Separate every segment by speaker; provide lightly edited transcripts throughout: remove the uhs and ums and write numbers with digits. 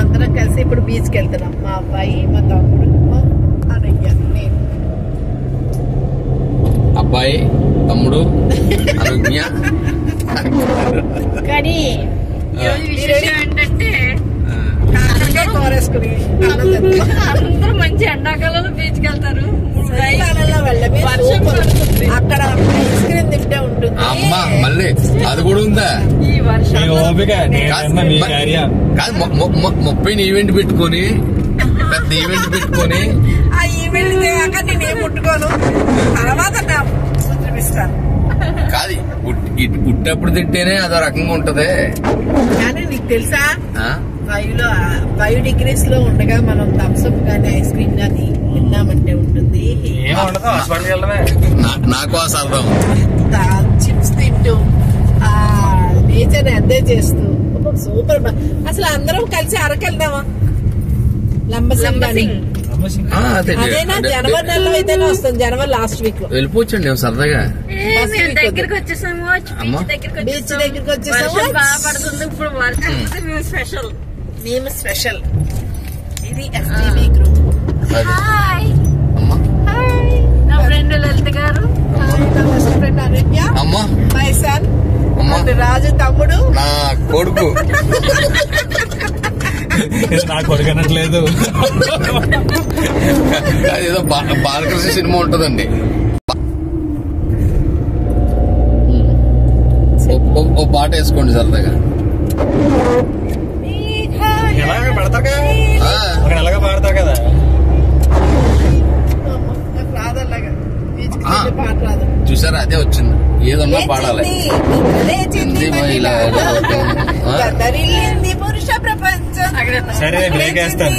Speaker 1: అందరం కలిసి ఇప్పుడు బీచ్కి వెళ్తున్నాం. మా అబ్బాయి, మా తమ్ముడు, అన్నయ్య, నేను.
Speaker 2: అబ్బాయి, తమ్ముడు, అనుజ్ఞ.
Speaker 3: కానీ ఈరోజు విశేషం ఏంటంటే అందరూ మంచి ఎండాకాలంలో బీచ్కి వెళ్తారు.
Speaker 1: అక్కడ ఐస్ క్రీమ్ తింటే ఉంటుంది.
Speaker 2: అమ్మా మళ్ళీ అది కూడా ఉందా?
Speaker 3: ఈ వర్షం
Speaker 2: కాదు 30 ఈవెంట్ పెట్టుకొని పెద్ద ఈవెంట్ పెట్టుకొని
Speaker 1: ఆ ఈవెంట్ నేనేం ముట్టుకోను. తర్వాత చూపిస్తాను.
Speaker 2: కాదు పుట్టప్పుడు తింటేనే అదో రకంగా ఉంటది.
Speaker 1: కానీ నీకు తెలుసా 5 degrees లో ఉండగా మనం థమ్స్అప్ గానీ ఐస్ క్రీమ్ గానీ తిన్నామంటే ఉంటుంది.
Speaker 2: నాకు ఆ సరదా
Speaker 1: చిప్స్ తింటూ ఆ నేచర్ ఎంజాయ్ చేస్తూ సూపర్. అసలు అందరం కలిసి అరకెళ్దామా? లంబసింగ్ అదేనా జనవరి నెలలో అయితేనే వస్తుంది. జనవరి లాస్ట్ వీక్ లో
Speaker 2: వెళ్ళిపోవచ్చండి సరదాగా.
Speaker 3: దగ్గరికి వచ్చేసాము,
Speaker 1: బీచ్ దగ్గరికి వచ్చేసాము.
Speaker 3: బాగా పడుతుంది ఇప్పుడు వర్షం.
Speaker 1: మేము స్పెషల్. ఇది FTV గ్రూప్.
Speaker 3: నా ఫ్రెండ్ లలిత గారు,
Speaker 1: నా best friend Anujna, my son రాజు తమ్ముడు,
Speaker 2: నా కొడుకు.
Speaker 4: నా కొడుకు అనట్లేదు,
Speaker 2: ఏదో బాలకృష్ణ సినిమా ఉంటదండి. ఓ పాట వేసుకోండి సరదాగా.
Speaker 4: ఎలాగ పెడతారు కదా, అక్కడ ఎలాగ పాడతారు కదా.
Speaker 2: చూసారా, అదే వచ్చింది. ఏదన్నా పాడాలి.
Speaker 1: పురుష ప్రపంచం.
Speaker 4: సరే బ్రేక్ వేస్తాను.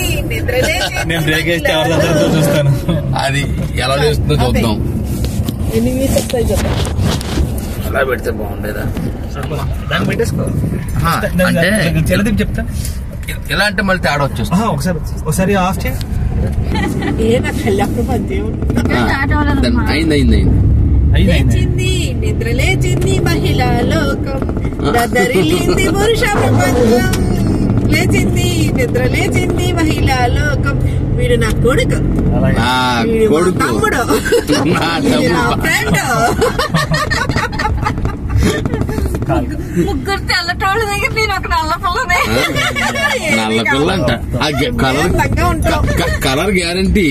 Speaker 4: నేను బ్రేక్ వేస్తే ఎవరితో చూస్తాను.
Speaker 2: అది ఎలా చేస్తుందో చూద్దాం.
Speaker 1: ఎన్ని వీక్స్ వస్తాయి చెప్తా.
Speaker 2: అలా పెడితే బాగుండేదా?
Speaker 4: దాన్ని పెట్టేసుకో.
Speaker 2: అంటే
Speaker 4: చెల్లదికి చెప్తా.
Speaker 2: ఎలా అంటే మళ్ళీ తేడా వచ్చేస్తుంది.
Speaker 4: ఒకసారి ఆఫ్ చేయి.
Speaker 2: అయింది.
Speaker 1: లేచింది నిద్ర లేచింది మహిళా లోకం, దద్దరిల్లింది పురుష ప్రపంచం. లేచింది నిద్ర లేచింది మహిళా లోకం. వీడు నా కొడుకు, వీడు నా తమ్ముడు, నా ఫ్రెండ్.
Speaker 3: ముగ్గురు తెల్లటోళ్ళ దగ్గర నేను ఒక నల్ల పిల్లనే.
Speaker 2: నల్ల పిల్ల అంట. Colour guarantee.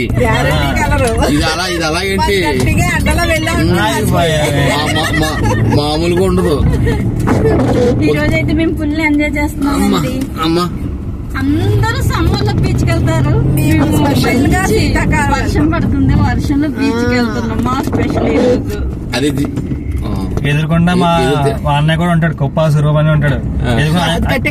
Speaker 2: ఇది అలాగేంటి మామూలుగా ఉండదు.
Speaker 3: ఈ రోజైతే మేము ఫుల్ ఎంజాయ్ చేస్తున్నాం.
Speaker 2: అమ్మా
Speaker 3: అందరూ సమ్మర్ లో బీచ్కి వెళ్తారు. వర్షం పడుతుంది, వర్షంలో బీచ్కి వెళ్తున్నాం. మా స్పెషల్ ఈ రోజు
Speaker 2: అది.
Speaker 4: ఎదురుకుండా మా అన్నయ్య కూడా ఉంటాడు, కొప్పా స్వరూప్ అని ఉంటాడు.
Speaker 1: కట్టి